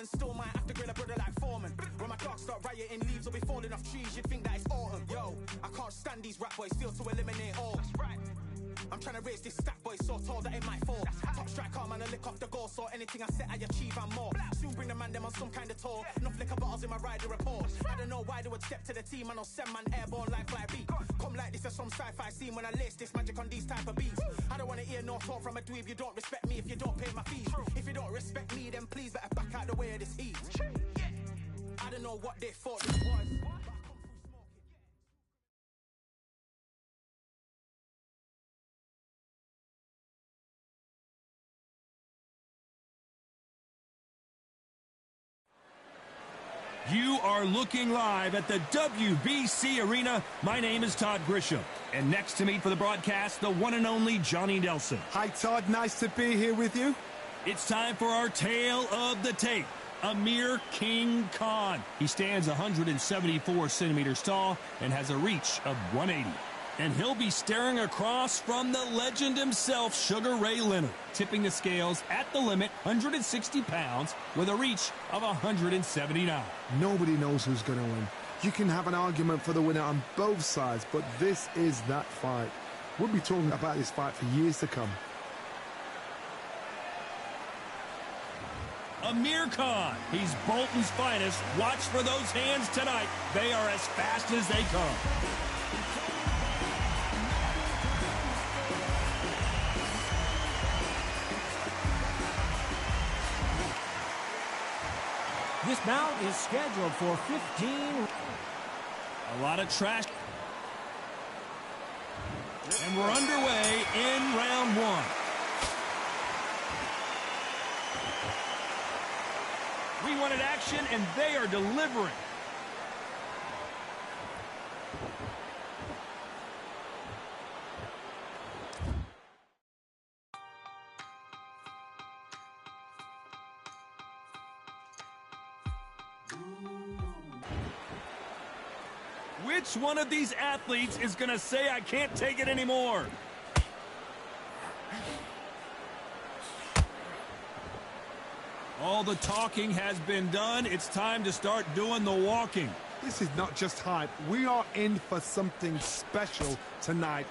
and still might have to grill a brother like Foreman. When my dogs start rioting, leaves will be falling off trees, you'd think that it's autumn. Yo, I can't stand these rap boys, feel to eliminate all. That's right. I'm trying to raise this stack boy so tall that it might fall. Top striker, man, I lick off the goal, so anything I set I achieve and more. Soon bring the man them on some kind of tour. Enough liquor bottles in my rider report. I don't know why they would step to the team, I know send man airborne like fly beat. Come like this as some sci-fi scene when I lace this magic on these type of beats. I don't wanna hear no talk from a dweeb, you don't respect me if you don't pay my fees. If you don't respect me, then please better back out the way of this heat. I don't know what they thought this was. You are looking live at the WBC Arena. My name is Todd Grisham. And next to me for the broadcast, the one and only Johnny Nelson. Hi, Todd. Nice to be here with you. It's time for our tale of the tape. Amir King Khan. He stands 174 centimeters tall and has a reach of 180. And he'll be staring across from the legend himself, Sugar Ray Leonard, tipping the scales at the limit, 160 pounds, with a reach of 179. Nobody knows who's going to win. You can have an argument for the winner on both sides, but this is that fight. We'll be talking about this fight for years to come. Amir Khan, he's Bolton's finest. Watch for those hands tonight. They are as fast as they come. This bout is scheduled for 15. A lot of trash. And we're underway in round one. We wanted action, and they are delivering. Which one of these athletes is going to say, I can't take it anymore? All the talking has been done. It's time to start doing the walking. This is not just hype. We are in for something special tonight.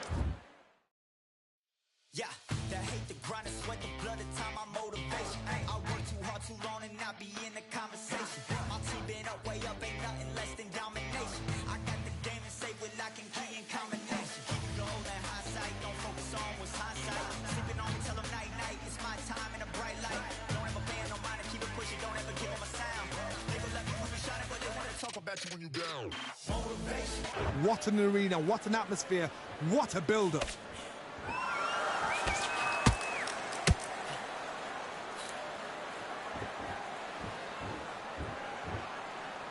Yeah, the hate, the grind, the sweat, the blood, the time, my motivation. I work too hard, too long, and not be in the conversation. My team been up, way up, ain't nothing less than domination. I got the game and say with lock and key and combination. Keep it gold and hindsight, don't focus on what's hindsight. Sleeping on me, tell them night, night, it's my time in a bright light. Don't ever band, no mind, keep it pushing, don't ever give them a sound. They will let me when you shining, but they want to talk about you when you down. Motivation. What an arena, what an atmosphere, what a build-up.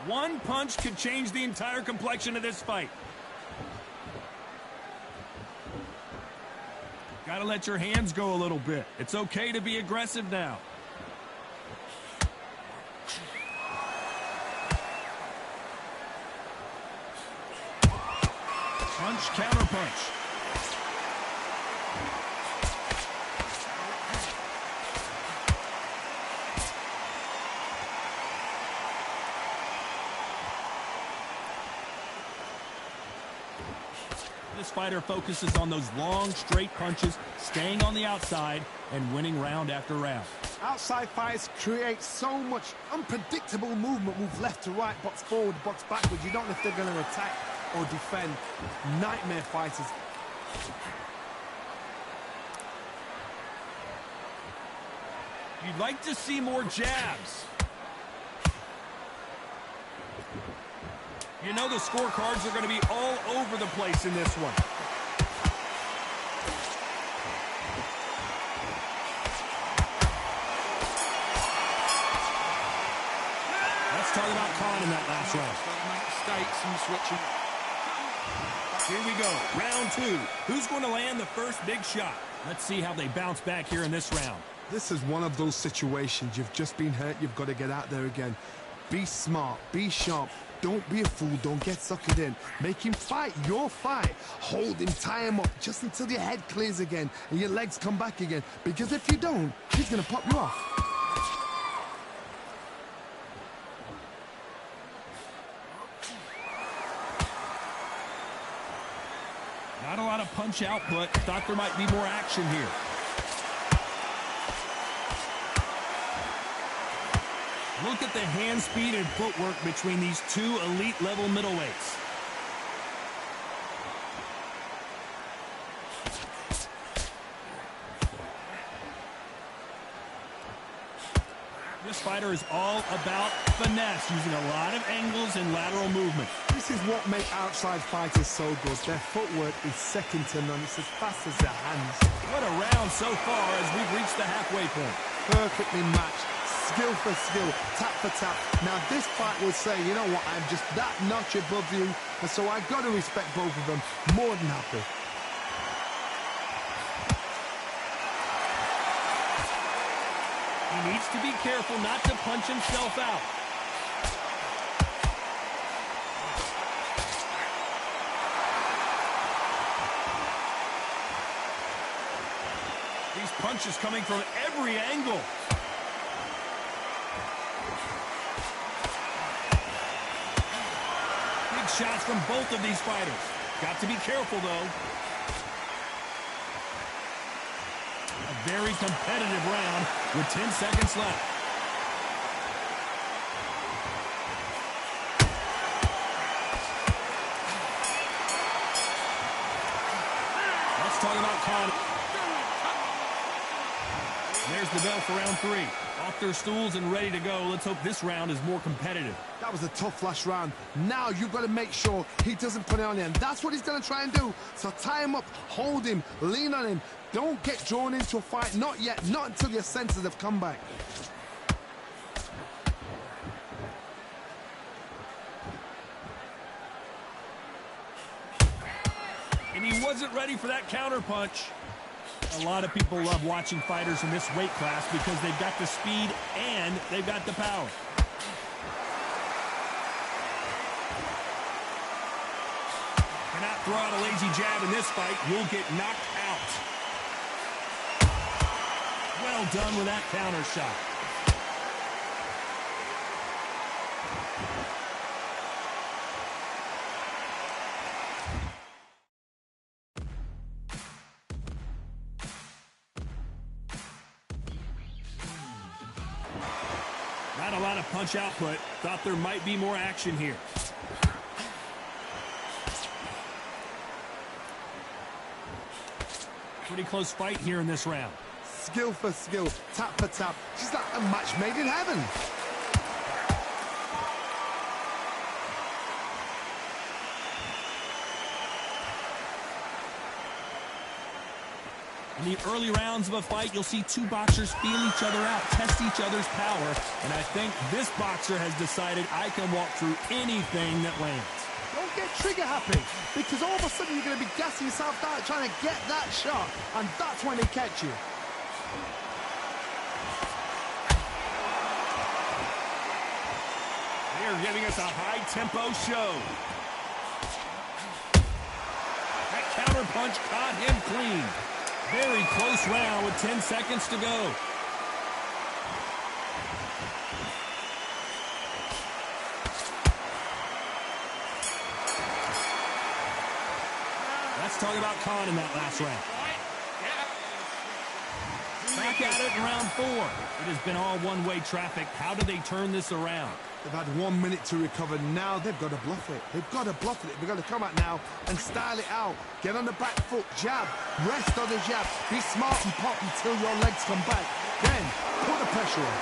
One punch could change the entire complexion of this fight. Gotta let your hands go a little bit. It's okay to be aggressive now. Punch, counter punch. This fighter focuses on those long, straight punches, staying on the outside, and winning round after round. Outside fights create so much unpredictable movement. Move left to right, box forward, box backwards. You don't know if they're going to attack or defend. Nightmare fighters. You'd like to see more jabs. You know the scorecards are going to be all over the place in this one. Let's talk about Khan in that last round. Mistakes and switching. Here we go, round two. Who's going to land the first big shot? Let's see how they bounce back here in this round. This is one of those situations. You've just been hurt. You've got to get out there again. Be smart. Be sharp. Don't be a fool. Don't get suckered in. Make him fight your fight. Hold him, tie him up just until your head clears again and your legs come back again. Because if you don't, he's going to pop you off. Not a lot of punch output. Thought there might be more action here. Look at the hand speed and footwork between these two elite-level middleweights. This fighter is all about finesse, using a lot of angles and lateral movement. This is what makes outside fighters so good. Their footwork is second to none. It's as fast as their hands. What a round so far as we've reached the halfway point. Perfectly matched. Skill for skill, tap for tap. Now this fight will say, you know what, I'm just that notch above you, and so I've got to respect both of them. More than happy. He needs to be careful not to punch himself out. These punches coming from every angle. Shots from both of these fighters. Got to be careful, though. A very competitive round with 10 seconds left. Let's talk about Khan. There's the bell for round 3. Off their stools and ready to go. Let's hope this round is more competitive. That was a tough last round. Now you've got to make sure he doesn't put it on you, and that's what he's going to try and do. So tie him up, hold him, lean on him. Don't get drawn into a fight. Not yet. Not until your senses have come back. And he wasn't ready for that counter punch. A lot of people love watching fighters in this weight class because they've got the speed and they've got the power. Cannot throw out a lazy jab in this fight. You'll get knocked out. Well done with that counter shot. Not a lot of punch output. Thought there might be more action here. Pretty close fight here in this round. Skill for skill, tap for tap. She's like a match made in heaven. In the early rounds of a fight, you'll see two boxers feel each other out, test each other's power, and I think this boxer has decided I can walk through anything that lands. Don't get trigger happy, because all of a sudden you're going to be gassing yourself out trying to get that shot, and that's when they catch you. They're giving us a high-tempo show. That counter punch caught him clean. Very close round with 10 seconds to go. Let's talk about Khan in that last round. Back at it in round 4. It has been all one-way traffic. How do they turn this around? They've had 1 minute to recover. Now they've got to bluff it. They've got to bluff it. They've got to come out now and style it out. Get on the back foot, jab, rest on the jab. Be smart and pop until your legs come back. Then put the pressure on.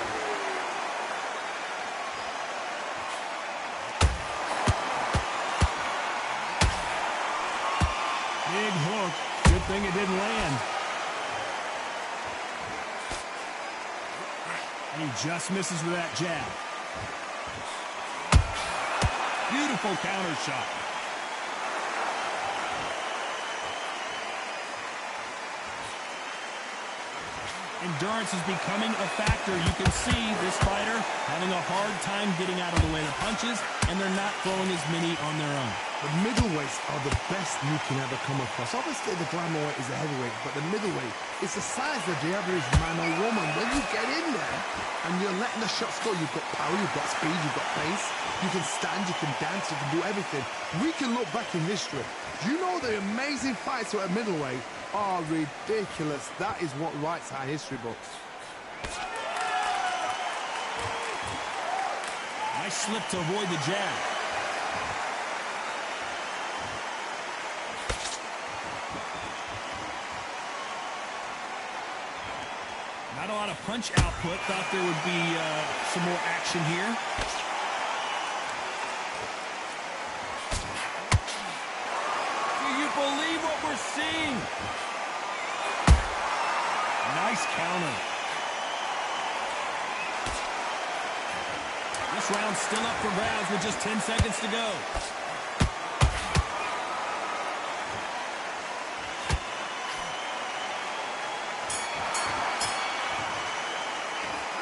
Big hook. Good thing it didn't land. And he just misses with that jab. Beautiful counter shot. Endurance is becoming a factor. You can see this fighter having a hard time getting out of the way of punches, and they're not throwing as many on their own. The middleweights are the best you can ever come across. Obviously, the glamour weight is a heavyweight, but the middleweight is the size of the average man or woman. When you get in there and you're letting the shots go, you've got power, you've got speed, you've got pace, you can stand, you can dance, you can do everything. We can look back in history. Do you know the amazing fights at middleweight are ridiculous? That is what writes our history books. Nice slip to avoid the jab. Not a lot of punch output. Thought there would be some more action here. Do you believe what we're seeing? Nice counter. This round's still up for grabs with just 10 seconds to go.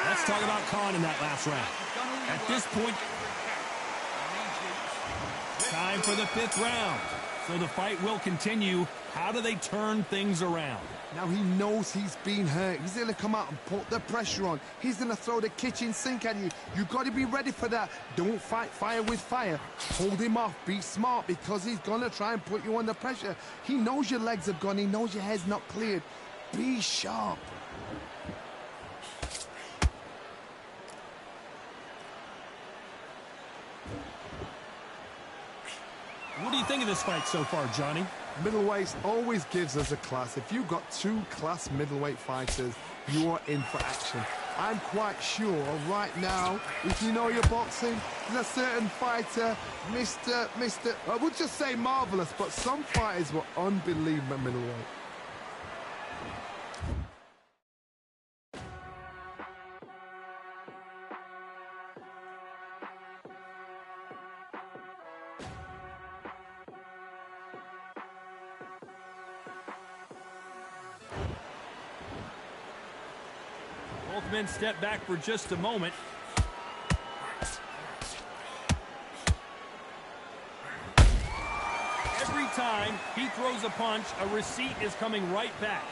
Let's talk about Khan in that last round. At this point, time for the 5th round. So the fight will continue. How do they turn things around? Now he knows he's been hurt. He's going to come out and put the pressure on. He's going to throw the kitchen sink at you. You've got to be ready for that. Don't fight fire with fire. Hold him off. Be smart because he's going to try and put you under pressure. He knows your legs are gone. He knows your head's not cleared. Be sharp. What do you think of this fight so far, Johnny? Middleweight always gives us a class. If you've got 2 class middleweight fighters, you are in for action. I'm quite sure right now, if you know your boxing, there's a certain fighter, I would just say marvelous, but some fighters were unbelievable middleweight. Both men step back for just a moment. Every time he throws a punch, a receipt is coming right back.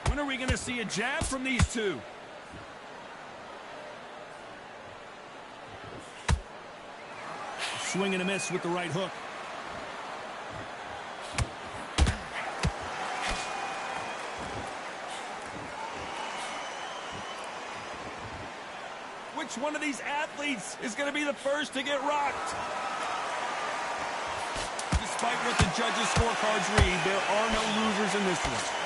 When are we going to see a jab from these two? Swing and a miss with the right hook. Which one of these athletes is going to be the first to get rocked? Despite what the judges' scorecards read, there are no losers in this one.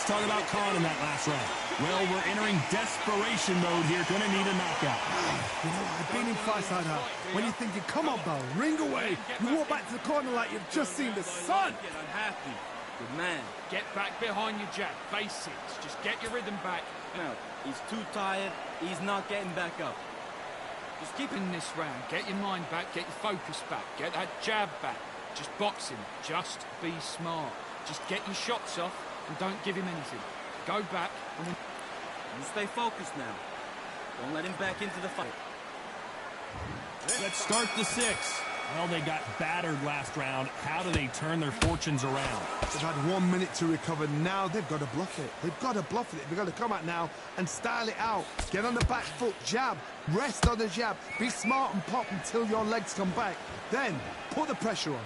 Talk about Khan in that last round. Well, we're entering desperation mode here. Going to need a knockout. You know, I've been in fights like that. When you're thinking, come on, Bell, ring away. You walk back to the corner like you've just seen the sun. Get unhappy. Good man. Get back behind your jab. Basics. Just get your rhythm back. No, he's too tired. He's not getting back up. Just keep in this round. Get your mind back. Get your focus back. Get that jab back. Just box him. Just be smart. Just get your shots off. And don't give him anything. Go back and then... You stay focused now. Don't let him back into the fight. Let's start the 6th. Well, they got battered last round. How do they turn their fortunes around? They've had 1 minute to recover. Now they've got to bluff it. They've got to bluff it. They've got to come out now and style it out. Get on the back foot, jab, rest on the jab. Be smart and pop until your legs come back. Then put the pressure on.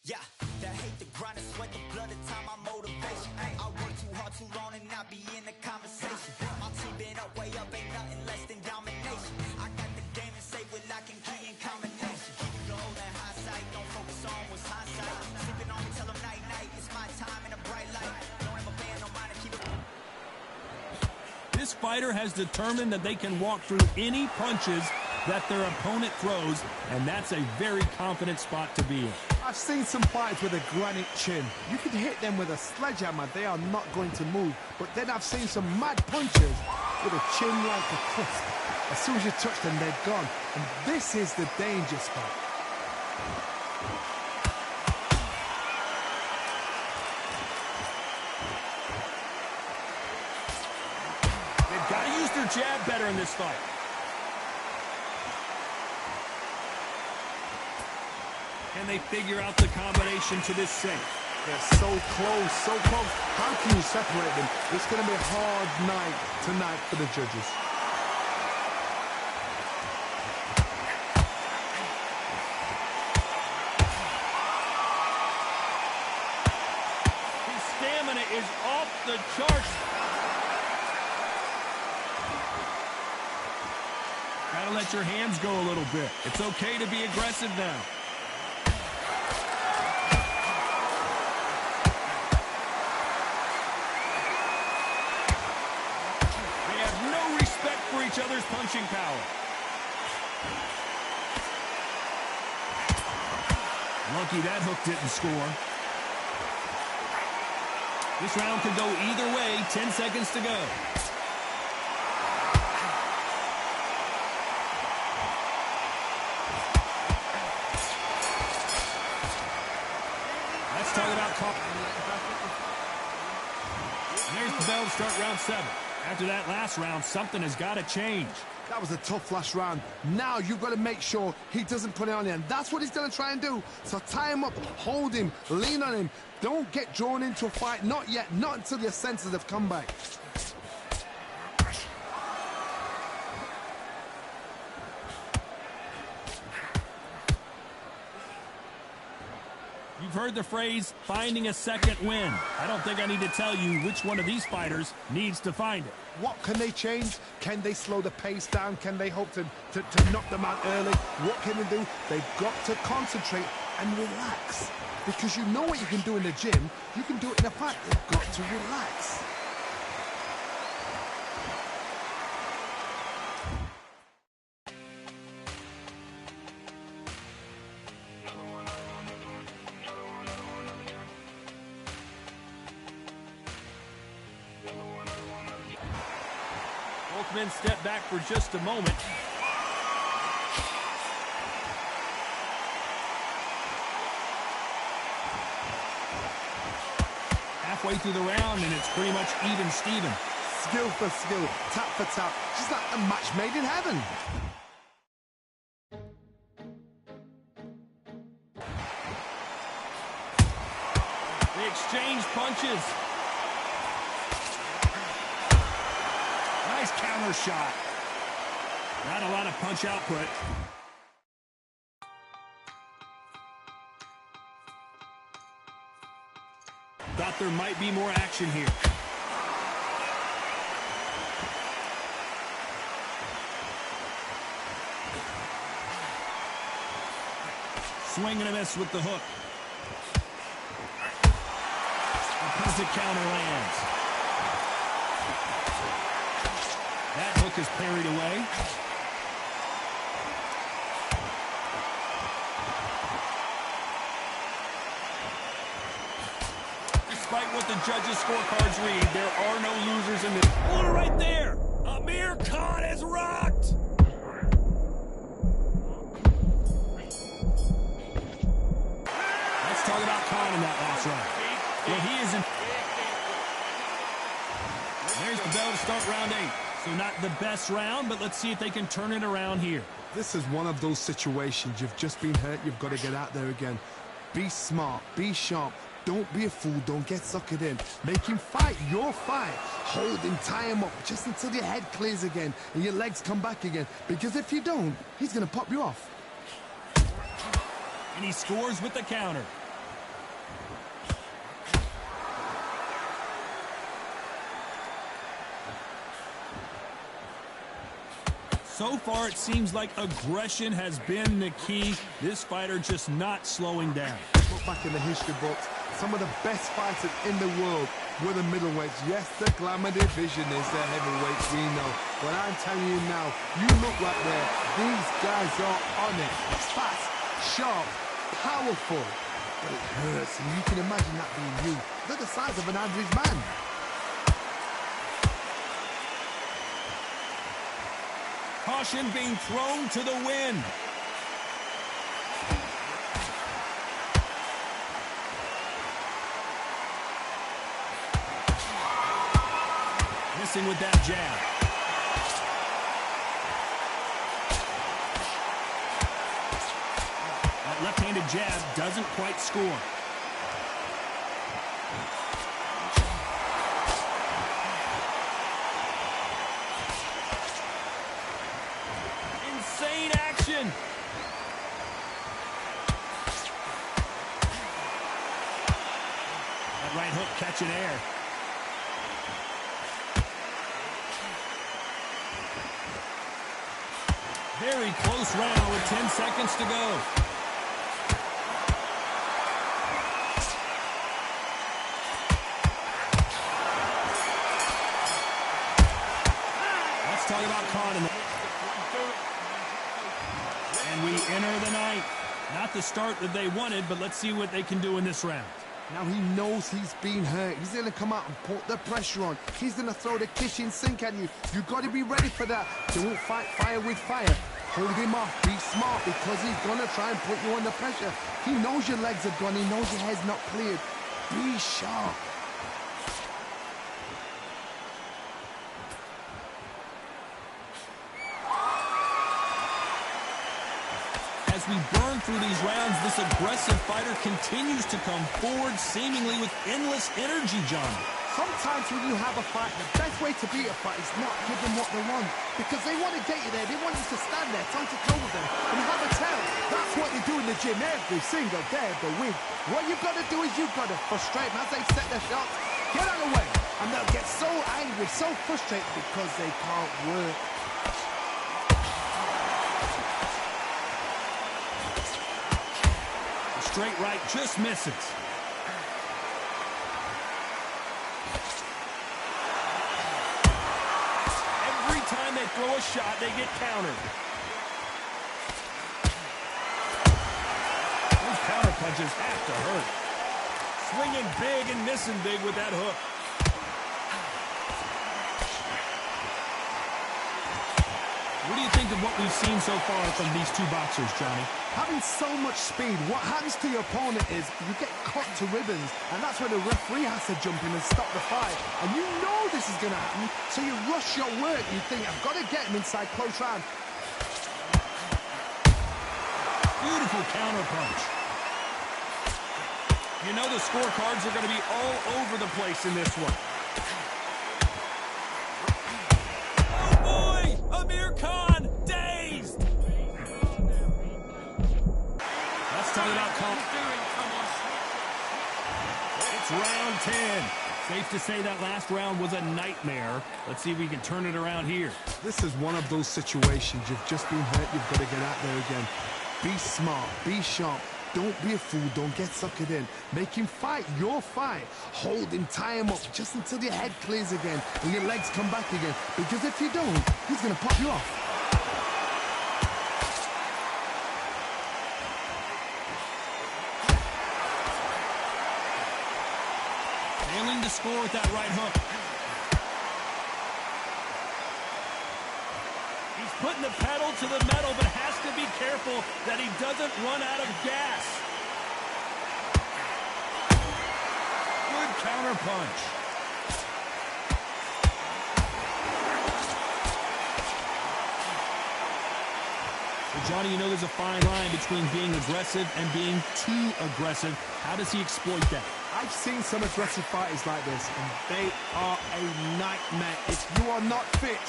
Yeah, that hate the grind and sweat the blood of time, my motivation. I work too hard too long and not be in the conversation. My team been up, way up, ain't nothing less than domination. I got the game and say with lock and key in combination. Keep it low and high sight, don't focus on what's hindsight. Sleeping on me, tell them night night, it's my time in a bright light. Don't have a band, no mind to keep it. This fighter has determined that they can walk through any punches that their opponent throws, and that's a very confident spot to be in. I've seen some fighters with a granite chin. You could hit them with a sledgehammer, they are not going to move. But then I've seen some mad punchers with a chin like a cusp. As soon as you touch them, they're gone. And this is the danger spot. They've got to use their jab better in this fight. Can they figure out the combination to this sink? They're so close, so close. How can you separate them? It's going to be a hard night tonight for the judges. His stamina is off the charts. Gotta let your hands go a little bit. It's okay to be aggressive now. Each other's punching power. Lucky that hook didn't score. This round could go either way. 10 seconds to go. Let's talk about there's the bell to start round 7. After that last round, something has got to change. That was a tough last round. Now you've got to make sure he doesn't put it on you, and that's what he's going to try and do. So tie him up, hold him, lean on him. Don't get drawn into a fight. Not yet. Not until your senses have come back. You've heard the phrase, finding a second win. I don't think I need to tell you which one of these fighters needs to find it. What can they change? Can they slow the pace down? Can they hope to knock them out early? What can they do? They've got to concentrate and relax. Because you know what you can do in the gym. You can do it in a fight. They've got to relax. Both men step back for just a moment. Halfway through the round, and it's pretty much even Steven. Skill for skill, tap for tap, just like a match made in heaven. They exchange punches. Nice counter shot. Not a lot of punch output. Thought there might be more action here. Swing and a miss with the hook. Opposite counter lands. That hook is parried away. Despite what the judges' scorecards read, there are no losers in this. Order right there! Amir Khan is rocked! Let's talk about Khan in that last round. Well, he is in. There's the bell to start round 8. So not the best round, but let's see if they can turn it around here. This is one of those situations. You've just been hurt. You've got to get out there again. Be smart. Be sharp. Don't be a fool. Don't get suckered in. Make him fight your fight. Hold him, tie him up just until your head clears again and your legs come back again. Because if you don't, he's going to pop you off. And he scores with the counter. So far, it seems like aggression has been the key. This fighter just not slowing down. Look back in the history books. some of the best fighters in the world were the middleweights. Yes, the glamour division is the heavyweights, we know. But I'm telling you now, you look right there, these guys are on it. Fast, sharp, powerful. But it hurts, and you can imagine that being you. They're the size of an average man. Caution being thrown to the wind. Missing with that jab. That left-handed jab doesn't quite score. Insane action. That right hook catching air. Very close round with 10 seconds to go. Let's talk about Khan. And we enter the ninth. Not the start that they wanted, but let's see what they can do in this round. Now he knows he's been hurt. He's going to come out and put the pressure on. He's going to throw the kitchen sink at you. You've got to be ready for that. Don't fight fire with fire. Hold him off. Be smart, because he's going to try and put you under pressure. He knows your legs are gone. He knows your head's not cleared. Be sharp. As we burn through these rounds, this aggressive fighter continues to come forward, seemingly with endless energy, John. Sometimes when you have a fight, the best way to beat a fight is not give them what they want. Because they want to get you there. They want you to stand there, toe-to-toe with them, and have a tell. That's what they do in the gym every single day of the week. What you've got to do is you've got to frustrate them as they set their shots. Get out of the way. And they'll get so angry, so frustrated because they can't work. Straight right just misses. Every time they throw a shot, they get countered. Those counter punches have to hurt. Swinging big and missing big with that hook. What do you think of what we've seen so far from these two boxers, Johnny? Having so much speed, what happens to your opponent is you get cut to ribbons, and that's where the referee has to jump in and stop the fight. And you know this is going to happen, so you rush your work. You think, I've got to get him inside close round. Beautiful counter punch. You know the scorecards are going to be all over the place in this one. Khan, dazed. Let's talk about Khan. It's round 10. Safe to say that last round was a nightmare. Let's see if we can turn it around here. This is one of those situations. You've just been hurt. You've got to get out there again. Be smart. Be sharp. Don't be a fool. Don't get suckered in. Make him fight your fight. Hold him, tie him up just until your head clears again and your legs come back again. Because if you don't, he's going to pop you off. Failing to score with that right hook. He's putting the pedal to the metal, but has to be careful that he doesn't run out of gas. Good counter punch. So Johnny, you know there's a fine line between being aggressive and being too aggressive. How does he exploit that? I've seen some aggressive fighters like this, and they are a nightmare. If you are not fit,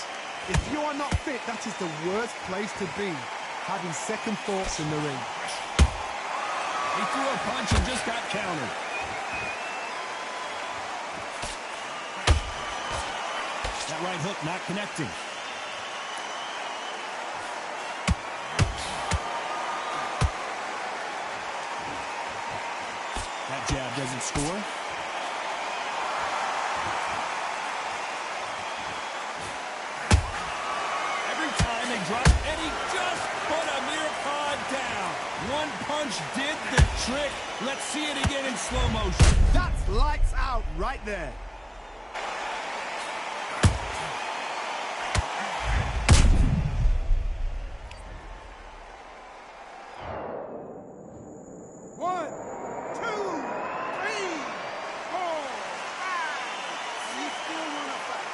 that is the worst place to be, having second thoughts in the ring. He threw a punch and just got countered. That right hook not connecting. That jab doesn't score. Every time they drop, and he just put Amir Khan down. One punch did the trick. Let's see it again in slow motion. That's lights out right there. One, two, three, four, five. You still want to fight?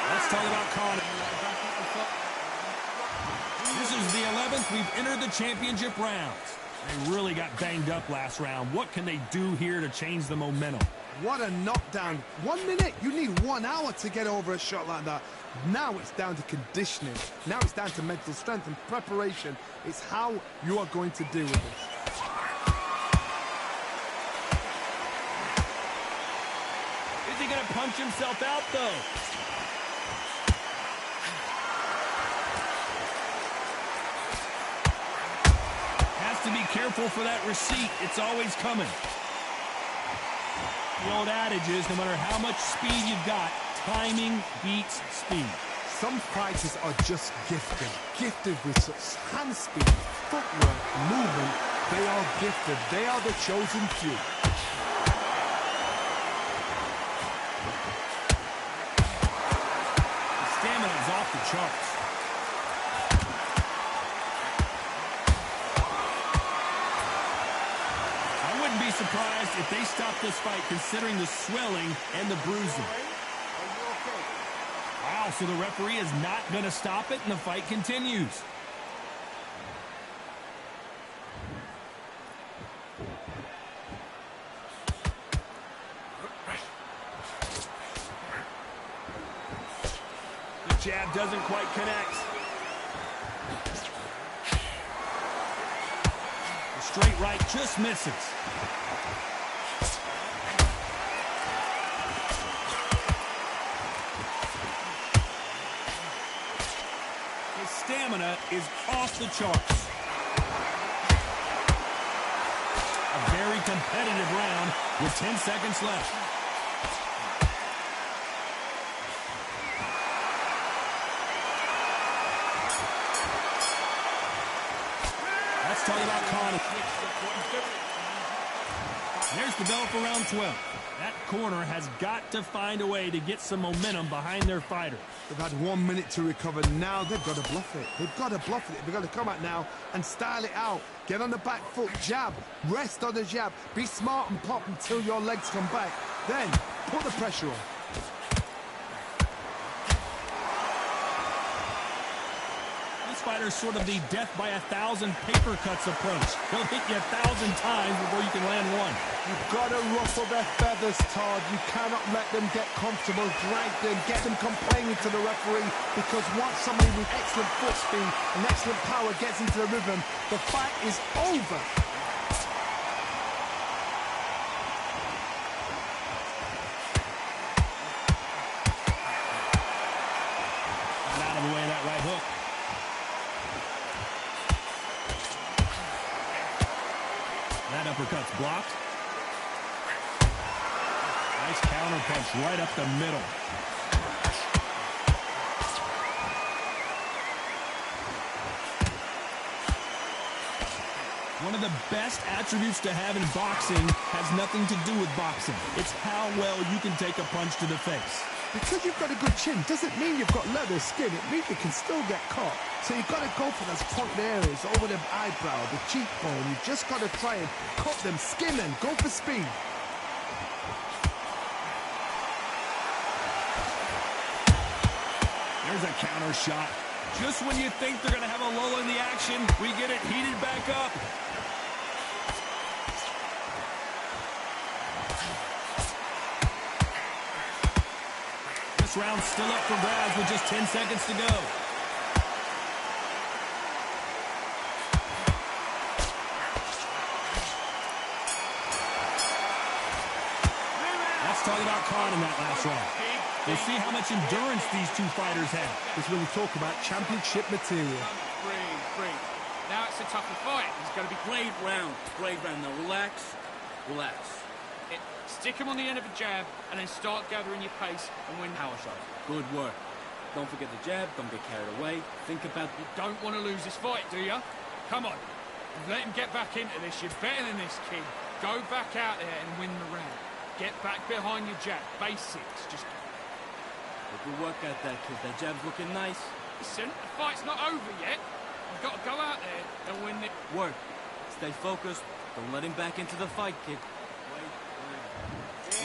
Let's talk about Khan. This is the 11th we've entered the championship rounds. They really got banged up last round. What can they do here to change the momentum? What a knockdown. 1 minute, you need 1 hour to get over a shot like that. Now it's down to conditioning. Now it's down to mental strength and preparation. It's how you are going to deal with this. Is he going to punch himself out, though? Has to be careful for that receipt. It's always coming. The old adage is, no matter how much speed you've got, timing beats speed. Some fighters are just gifted with such hand speed, footwork, movement. They are gifted. They are the chosen few. The stamina is off the charts. I wouldn't be surprised if they stop this fight, considering the swelling and the bruising. Wow, so the referee is not going to stop it, and the fight continues. The jab doesn't quite connect. The straight right just misses. Stamina is off the charts. A very competitive round with 10 seconds left. Let's talk about Khan. There's the bell for round 12. That corner has got to find a way to get some momentum behind their fighter. They've had 1 minute to recover. Now they've got to bluff it. They've got to bluff it. They've got to come out now and style it out. Get on the back foot, jab, rest on the jab. Be smart and pop until your legs come back. Then put the pressure on. This fighter's sort of the death by 1,000 paper cuts approach. He'll hit you 1,000 times before you can land one. You've got to ruffle their feathers, Todd. You cannot let them get comfortable, drag them, get them complaining to the referee, because once somebody with excellent foot speed and excellent power gets into the rhythm, the fight is over. Get out of the way of that right hook. That uppercut's blocked. Nice counter punch right up the middle. One of the best attributes to have in boxing has nothing to do with boxing. It's how well you can take a punch to the face. Because you've got a good chin doesn't mean you've got leather skin. It means you can still get caught. So you've got to go for those pointed areas over the eyebrow, the cheekbone. You've just got to try and cut them, skim them, go for speed. There's a counter shot. Just when you think they're going to have a lull in the action, we get it heated back up. This round's still up for grabs with just 10 seconds to go. That's talk about Khan in that last round. We'll see how much endurance these two fighters have. It's when we talk about championship material. Breathe. Now it's a tougher fight. He's got to be Great round. Now relax. Stick him on the end of a jab and then start gathering your pace and win power shots. Good work. Don't forget the jab. Don't get carried away. Think about... You don't want to lose this fight, do you? Come on. Let him get back into this. You're better than this, kid. Go back out there and win the round. Get back behind your jab. Basics. Just... Good work at that, kid. That jab's looking nice. Listen, the fight's not over yet. You've got to go out there and win it. Work. Stay focused. Don't let him back into the fight, kid.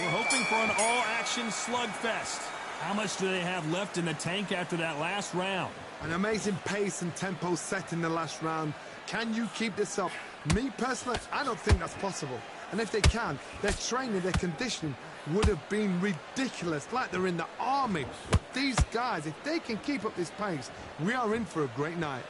We're hoping for an all-action slugfest. How much do they have left in the tank after that last round? An amazing pace and tempo set in the last round. Can you keep this up? Me, personally, I don't think that's possible. And if they can, their training, their conditioning would have been ridiculous, like they're in the army. But these guys, if they can keep up this pace, we are in for a great night.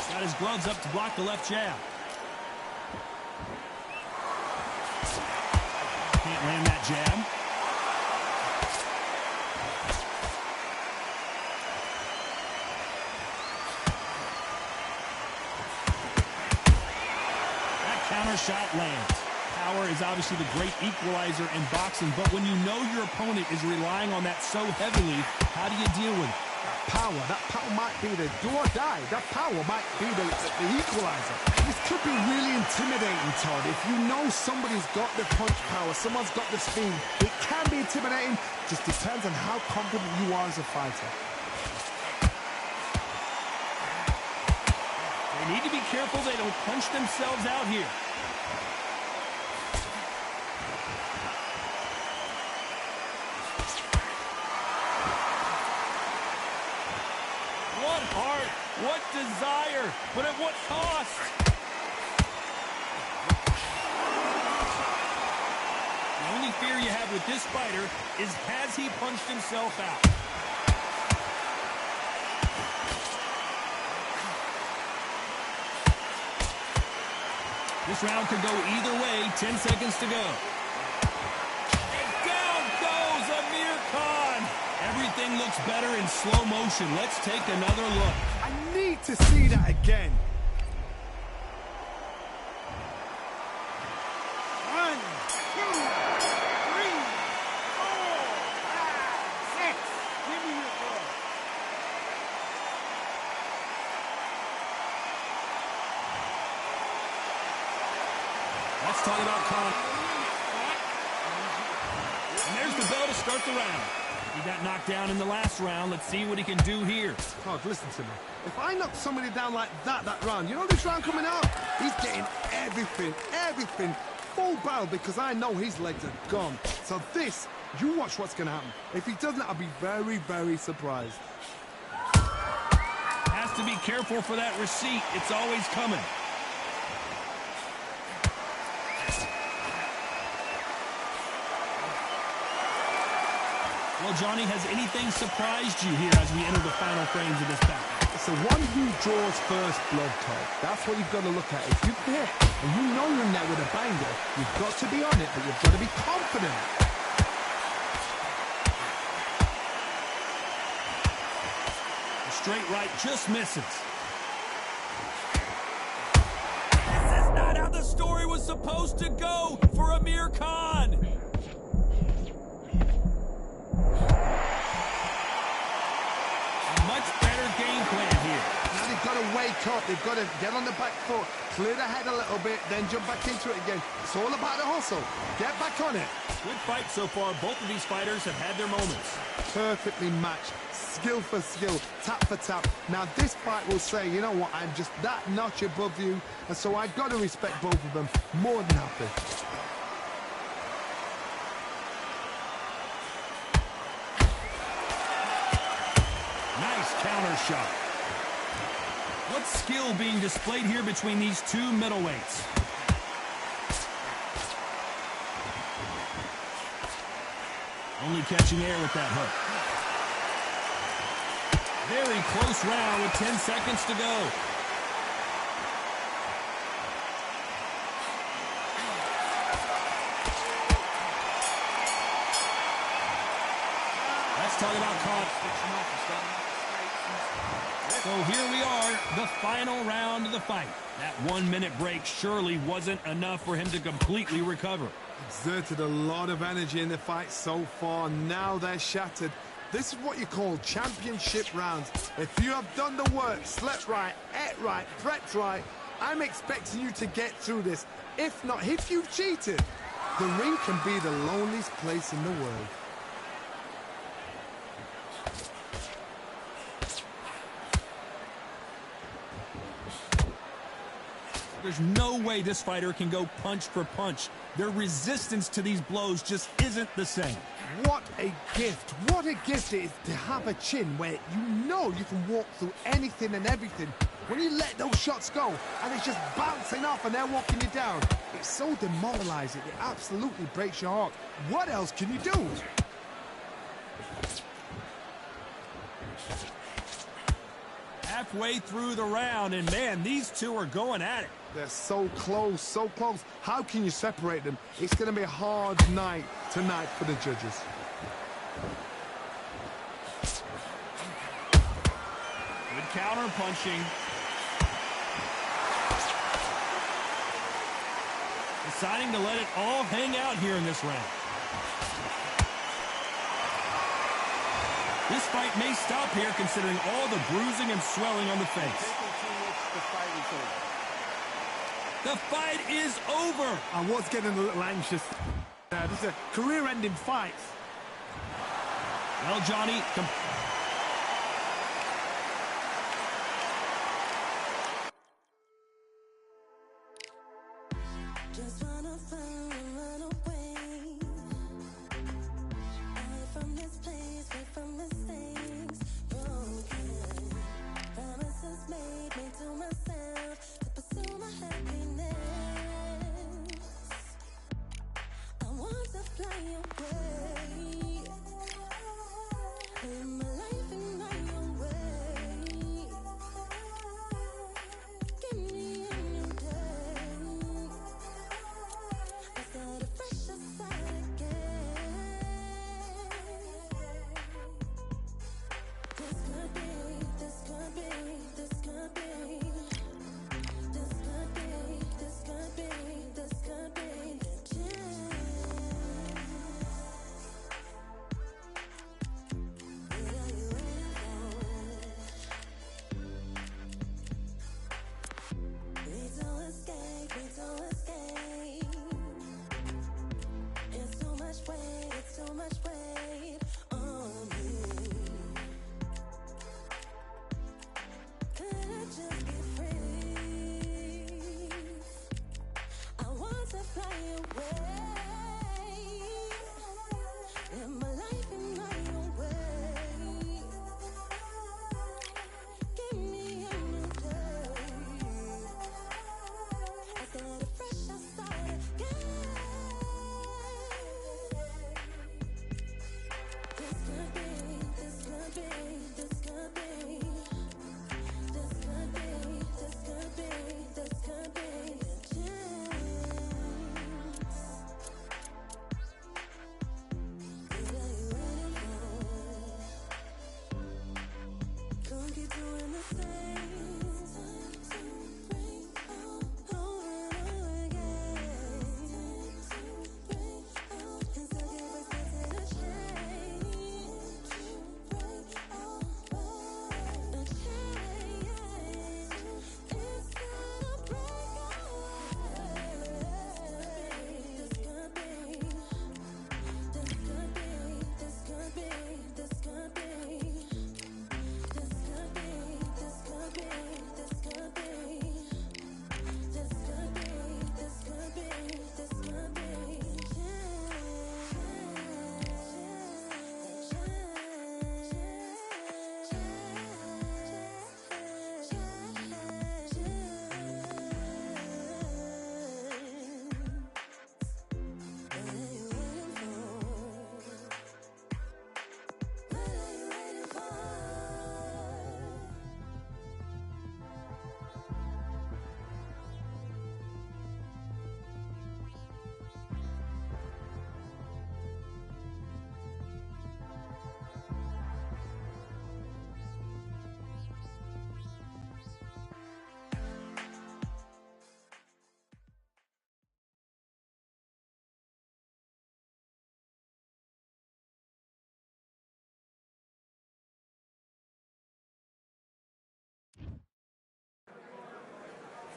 Got his gloves up to block the left jab. Can't land that jab. That counter shot lands. Power is obviously the great equalizer in boxing, but when you know your opponent is relying on that so heavily, how do you deal with it? That power might be the do or die. That power might be the equalizer. This could be really intimidating, Todd. If you know somebody's got the punch power, someone's got the speed, it can be intimidating. Just depends on how confident you are as a fighter. They need to be careful they don't punch themselves out here. What heart, what desire, but at what cost? The only fear you have with this fighter is, has he punched himself out? This round could go either way. 10 seconds to go. And down goes Amir Khan. Everything looks better in slow motion. Let's take another look. I need to see that again. 1, 2, 3, 4, 5, 6. Give me your ball. Let's talk about Khan. And there's the bell to start the round. He got knocked down in the last round. Let's see what he can do here. Todd, listen to me. If I knock somebody down like that round, you know this round coming out? He's getting everything, full barrel, because I know his legs are gone. So this, you watch what's going to happen. If he doesn't, I'll be very, very surprised. Has to be careful for that receipt. It's always coming. Well, Johnny, has anything surprised you here as we enter the final frames of this battle? It's the one who draws first blood, Todd. That's what you've got to look at. If you've hit and you know you're in there with a banger, you've got to be on it, but you've got to be confident. The straight right just misses. This is not how the story was supposed to go for Amir Khan. Game plan here. Now they've got to wake up. They've got to get on the back foot, clear the head a little bit, then jump back into it again. It's all about the hustle. Get back on it. Good fight so far. Both of these fighters have had their moments. Perfectly matched. Skill for skill. Tap for tap. Now this fight will say, you know what, I'm just that notch above you. And so I've got to respect both of them. More than happy. Counter shot. What skill being displayed here between these two middleweights? Only catching air with that hook. Very close round with 10 seconds to go. Let's talk about caught. So here we are, the final round of the fight. That 1 minute break surely wasn't enough for him to completely recover. Exerted a lot of energy in the fight so far. Now they're shattered. This is what you call championship rounds. If you have done the work, slept right, ate right, prepped right, I'm expecting you to get through this. If not, if you've cheated, the ring can be the loneliest place in the world. There's no way this fighter can go punch for punch. Their resistance to these blows just isn't the same. What a gift. What a gift it is to have a chin where you know you can walk through anything and everything. When you let those shots go and it's just bouncing off and they're walking you down, it's so demoralizing. It absolutely breaks your heart. What else can you do? Halfway through the round, and man, these two are going at it. They're so close, so close. How can you separate them? It's going to be a hard night tonight for the judges. Good counter punching. Deciding to let it all hang out here in this round. This fight may stop here considering all the bruising and swelling on the face. The fight is over. I was getting a little anxious. This is a career-ending fight. Well, Johnny, just wanna find and run away. Away from this place, away from mistakes. Broken promises made to myself to pursue my happiness. I want to fly away. In my life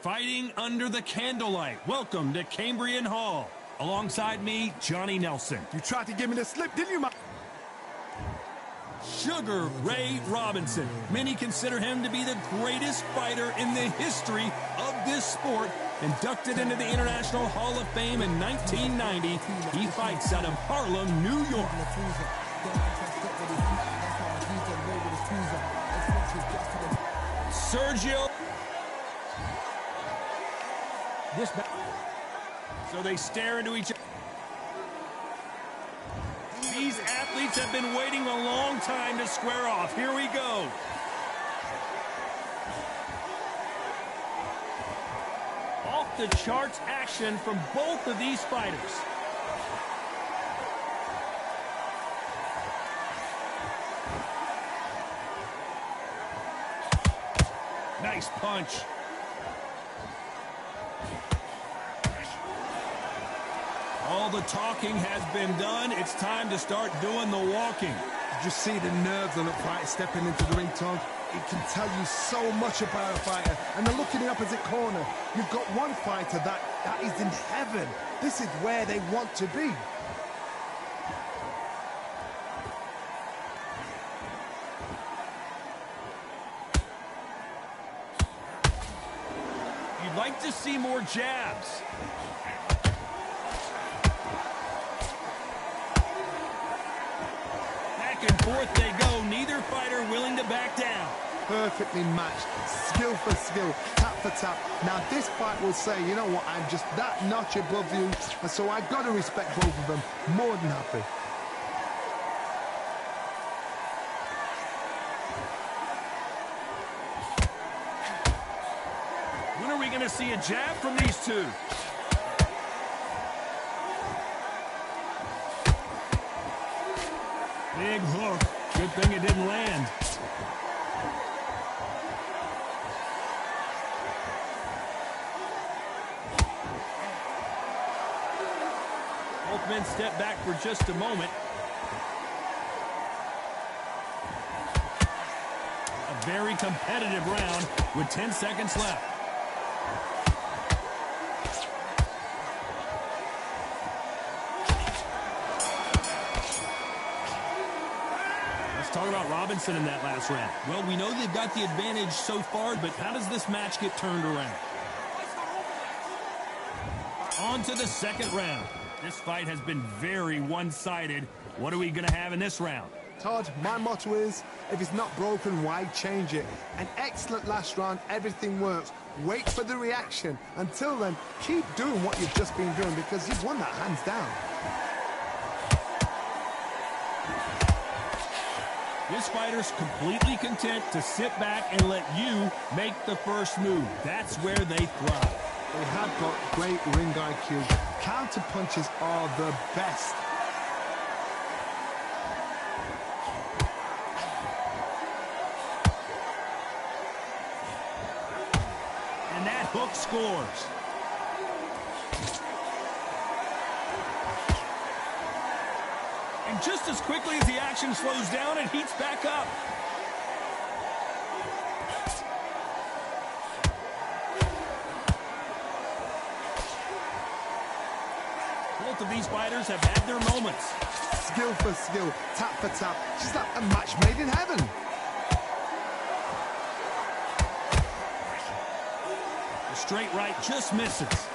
Fighting under the candlelight. Welcome to Cambrian Hall. Alongside me, Johnny Nelson. You tried to give me the slip, didn't you, man? Sugar Ray Robinson. Many consider him to be the greatest fighter in the history of this sport. Inducted into the International Hall of Fame in 1990, he fights out of Harlem, New York. Sergio. So they stare into each other. These athletes have been waiting a long time to square off. Here we go. Off the charts action from both of these fighters. Nice punch. All the talking has been done. It's time to start doing the walking. Did you see the nerves on a fighter stepping into the ring, Tom? It can tell you so much about a fighter. And then look in the opposite corner. You've got one fighter that is in heaven. This is where they want to be. You'd like to see more jabs. Back and forth they go. Neither fighter willing to back down. Perfectly matched. Skill for skill. Tap for tap. Now this fight will say, you know what, I'm just that notch above you. And so I've got to respect both of them. More than happy. When are we going to see a jab from these two? Big hook. Good thing it didn't land. Both men step back for just a moment. A very competitive round with 10 seconds left. Let's talk about Robinson in that last round. Well, we know they've got the advantage so far, but how does this match get turned around? On to the second round. This fight has been very one-sided. What are we going to have in this round? Todd, my motto is, if it's not broken, why change it? An excellent last round, everything works. Wait for the reaction. Until then, keep doing what you've just been doing because you've won that hands down. This fighter's completely content to sit back and let you make the first move. That's where they thrive. They have got great ring IQ. Counter punches are the best. And that hook scores. And just as quickly as the action slows down, it heats back up. Both of these fighters have had their moments. Skill for skill, tap for tap. She's like a match made in heaven. The straight right just misses.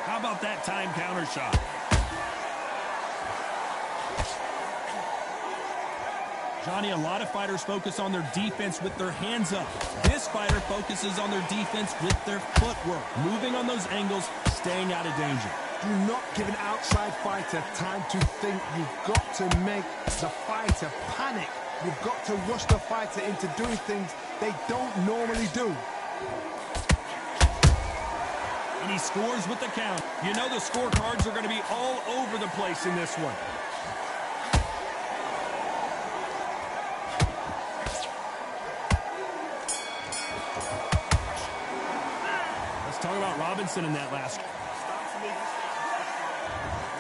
How about that time counter shot? Johnny, a lot of fighters focus on their defense with their hands up. This fighter focuses on their defense with their footwork, moving on those angles, staying out of danger. Do not give an outside fighter time to think. You've got to make the fighter panic. You've got to rush the fighter into doing things they don't normally do. And he scores with the count. You know the scorecards are going to be all over the place in this one. Let's talk about Robinson in that last.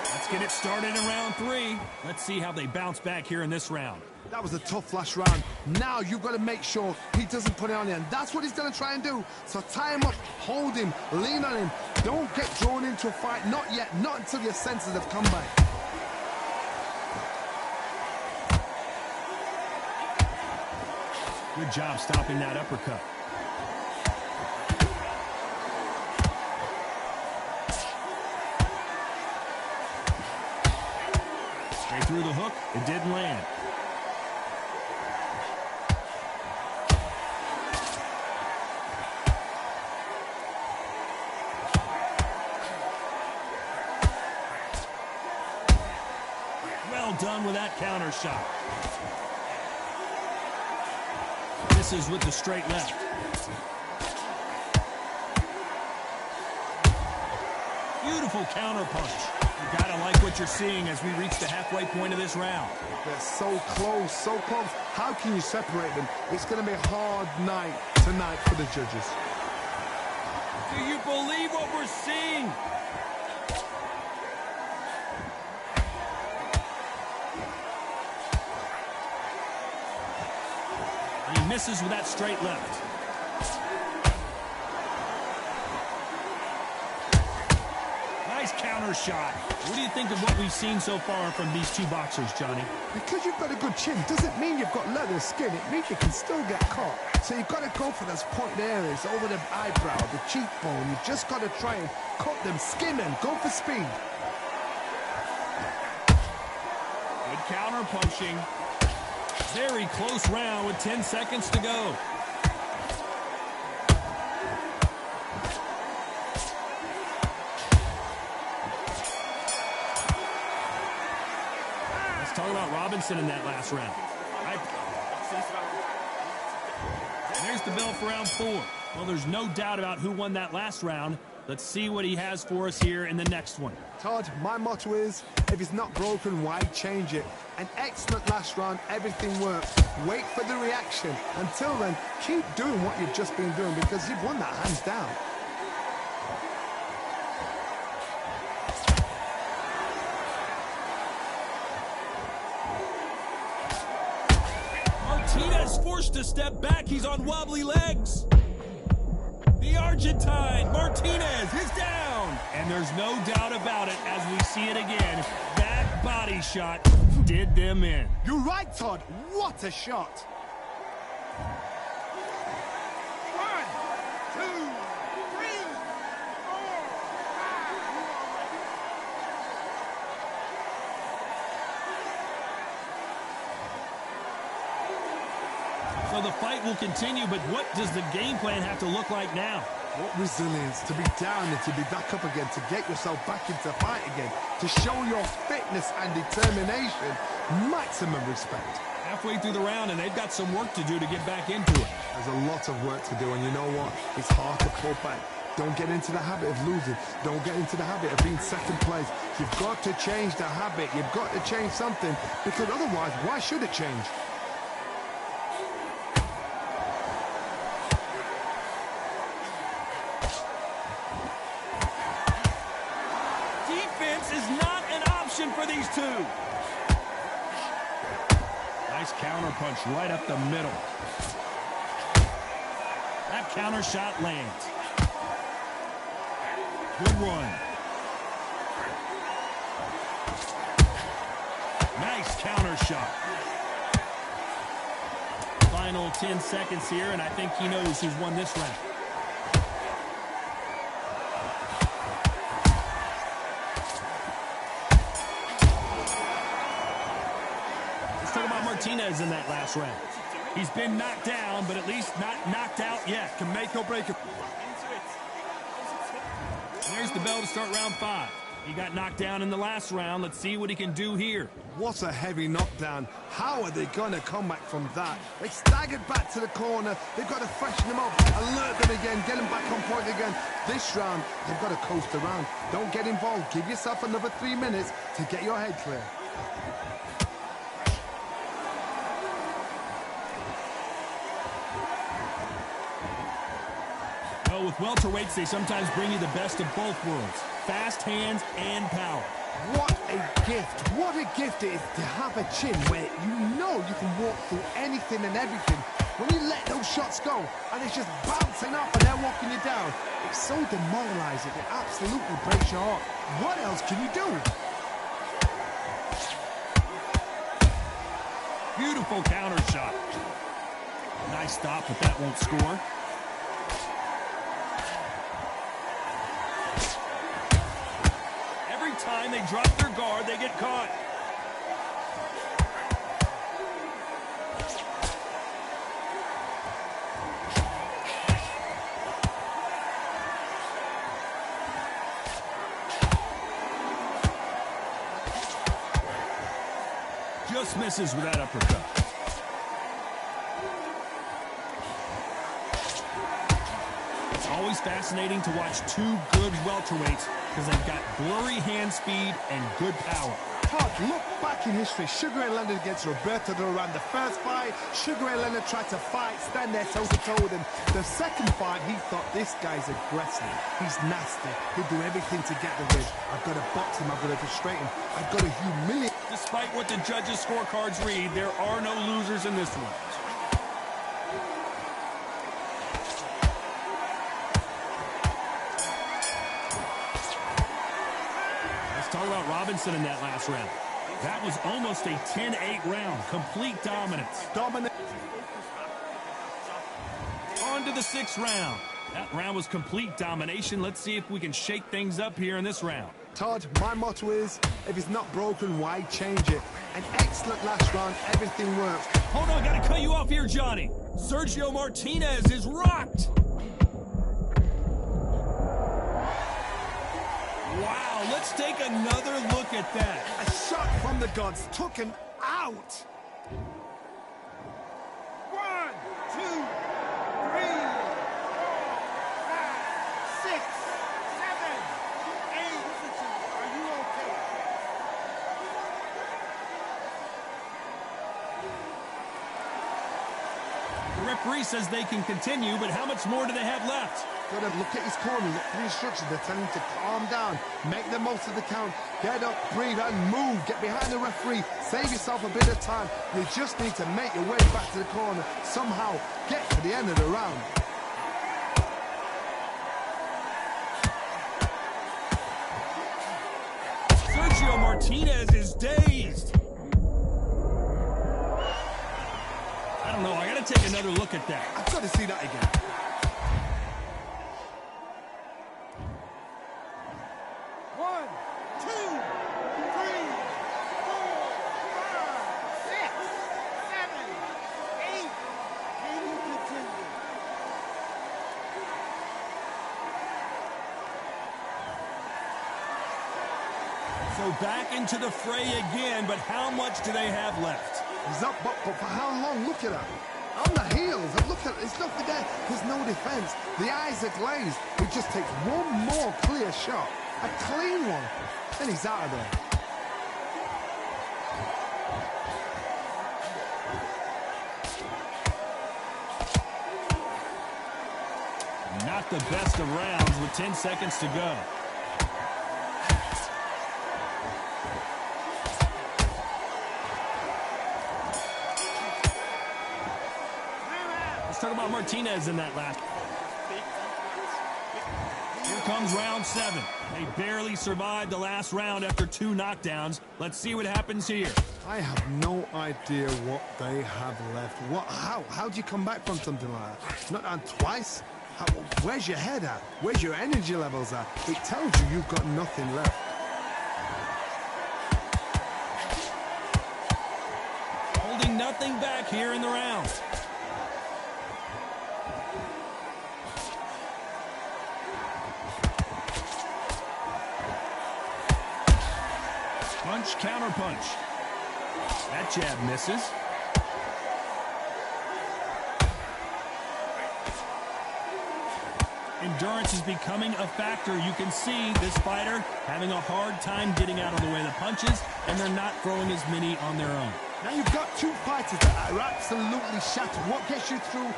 That's get it started in round 3. Let's see how they bounce back here in this round. That was a tough last round. Now you've got to make sure he doesn't put it on you, and that's what he's going to try and do. So tie him up, hold him, lean on him. Don't get drawn into a fight. Not yet. Not until your senses have come back. Good job stopping that uppercut. Straight through the hook. It didn't land. Well done with that counter shot. Misses with the straight left. Beautiful counter punch. You gotta like what you're seeing as we reach the halfway point of this round. They're so close, so close. How can you separate them? It's going to be a hard night tonight for the judges. Do you believe what we're seeing? He misses with that straight left. Nice counter shot. What do you think of what we've seen so far from these two boxers, Johnny? Because you've got a good chin doesn't mean you've got leather skin. It means you can still get caught. So you've got to go for those pointed areas, over the eyebrow, the cheekbone. You've just got to try and cut them, skim them, go for speed. Good counter punching. Very close round with 10 seconds to go. Let's talk about Robinson in that last round. There's the bell for round 4. Well, there's no doubt about who won that last round. Let's see what he has for us here in the next one. Todd, my motto is, if it's not broken, why change it? An excellent last round, everything worked. Wait for the reaction. Until then, keep doing what you've just been doing because you've won that hands down. Martinez forced to step back. He's on wobbly legs. The Argentine, Martinez, is down. And there's no doubt about it as we see it again. That body shot did them in. You're right, Todd. What a shot. 1, 2, 3, 4, 5. So the fight will continue, but what does the game plan have to look like now? What resilience to be down and to be back up again, to get yourself back into fight again, to show your fitness and determination. Maximum respect. Halfway through the round, and they've got some work to do to get back into it. There's a lot of work to do, and you know what? It's hard to pull back. Don't get into the habit of losing. Don't get into the habit of being second place. You've got to change the habit. You've got to change something, because otherwise, why should it change? Defense is not an option for these two. Nice counter punch right up the middle. That counter shot lands. Good run. Nice counter shot. Final 10 seconds here, and I think he knows who's won this round. Let's talk about Martinez in that last round. He's been knocked down, but at least not knocked out yet. Can make or break it. There's the bell to start round 5. He got knocked down in the last round. Let's see what he can do here. What a heavy knockdown. How are they going to come back from that? They staggered back to the corner. They've got to freshen them up, alert them again, get them back on point again. This round, they've got to coast around. Don't get involved. Give yourself another 3 minutes to get your head clear. Well, with Welterweights, they sometimes bring you the best of both worlds. Fast hands and power. What a gift. What a gift it is to have a chin where you know you can walk through anything and everything. When you let those shots go and it's just bouncing off and they're walking you down, it's so demoralizing. It absolutely breaks your heart. What else can you do? Beautiful counter shot. Nice stop, but that won't score. Every time they drop their guard, they get caught. Just misses with that uppercut. It's always fascinating to watch two good welterweights because they've got blurry hand speed and good power. Todd, look back in history. Sugar Ray Leonard against Roberto Duran. The first fight, Sugar Ray Leonard tried to fight, stand there toe-to-toe with him. The second fight, he thought, this guy's aggressive. He's nasty. He'll do everything to get the win. I've got to box him. I've got to frustrate him. I've got to humiliate. Despite what the judges' scorecards read, there are no losers in this one. Let's talk about Robinson in that last round. That was almost a 10-8 round. Complete dominance. On to the 6th round. That round was complete domination. Let's see if we can shake things up here in this round. Todd, my motto is, if it's not broken, why change it? An excellent last round, everything works. Hold on, gotta cut you off here, Johnny. Sergio Martinez is rocked. Wow, let's take another look at that. A shot from the gods took him out. 1, 2, 3, 4, 5, 6, 7, 8. Are you okay? The referee says they can continue, but how much more do they have left? Gotta look at his corner, look for the instructions. They're telling him to calm down, make the most of the count, get up, breathe, and move. Get behind the referee, save yourself a bit of time. You just need to make your way back to the corner, somehow get to the end of the round. Sergio Martinez is dazed. I don't know, I gotta take another look at that. I've got to see that again. So back into the fray again, but how much do they have left? He's up, but for how long? Look at that. On the heels. Look at it. There's nothing there. There's no defense. The eyes are glazed. It just takes one more clear shot. A clean one. Then he's out of there. Not the best of rounds with 10 seconds to go. Talk about Martinez in that last. Here comes round 7. They barely survived the last round after 2 knockdowns. Let's see what happens here. I have no idea what they have left. How do you come back from something like that? Not on twice? Where's your head at? Where's your energy levels at? It tells you you've got nothing left. Holding nothing back here in the round. Punch, counter punch. That jab misses. Endurance is becoming a factor. You can see this fighter having a hard time getting out of the way of the punches, and they're not throwing as many on their own. Now you've got two fighters that are absolutely shattered. What gets you through?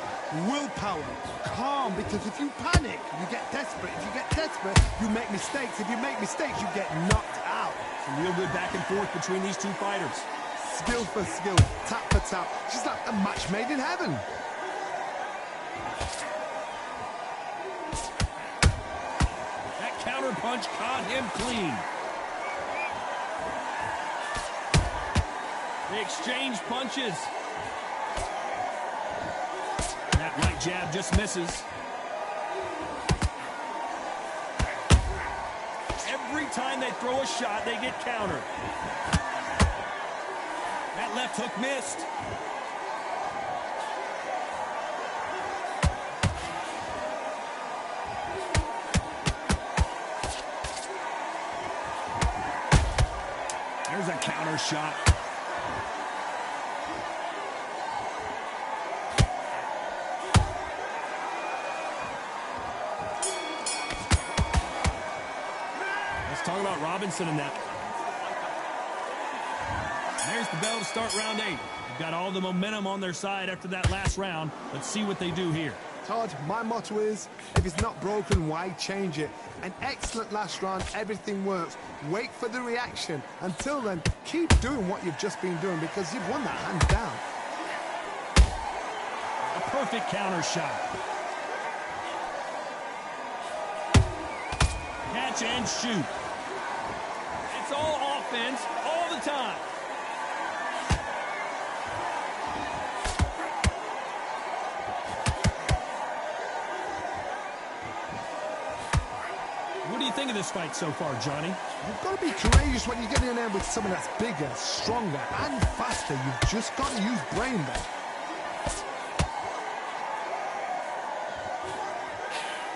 Willpower, calm, because if you panic, you get desperate. If you get desperate, you make mistakes. If you make mistakes, you get knocked out. Some real good back and forth between these two fighters. Skill for skill, tap for tap. She's like a match made in heaven. That counter punch caught him clean. They exchange punches. That right jab just misses. Every time they throw a shot, they get countered. That left hook missed. There's a counter shot. Talk about Robinson in that. There's the bell to start round 8. They've got all the momentum on their side after that last round. Let's see what they do here. Todd, my motto is, if it's not broken, why change it? An excellent last round, everything works. Wait for the reaction. Until then, keep doing what you've just been doing because you've won that hands down. A perfect counter shot. Catch and shoot. It's all offense all the time. What do you think of this fight so far, Johnny? You've got to be courageous when you get in there with someone that's bigger, stronger, and faster. You've just got to use brain there.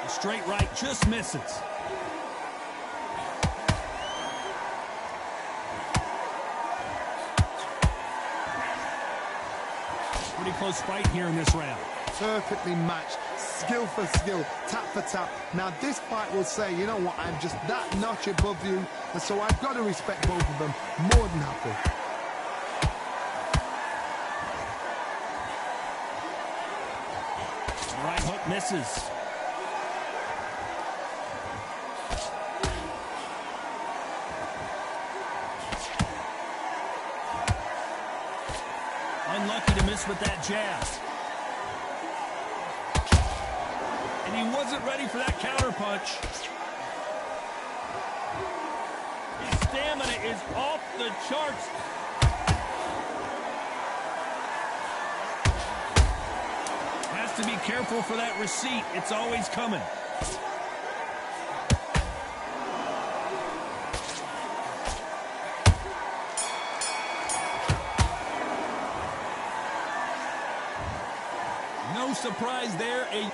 The straight right just misses. Pretty close fight here in this round. Perfectly matched, skill for skill, tap for tap. Now this fight will say, you know what, I'm just that notch above you, and so I've got to respect both of them more than happy. Right hook misses. Unlucky to miss with that jab. And he wasn't ready for that counter punch. His stamina is off the charts. Has to be careful for that receipt. It's always coming. No surprise there. A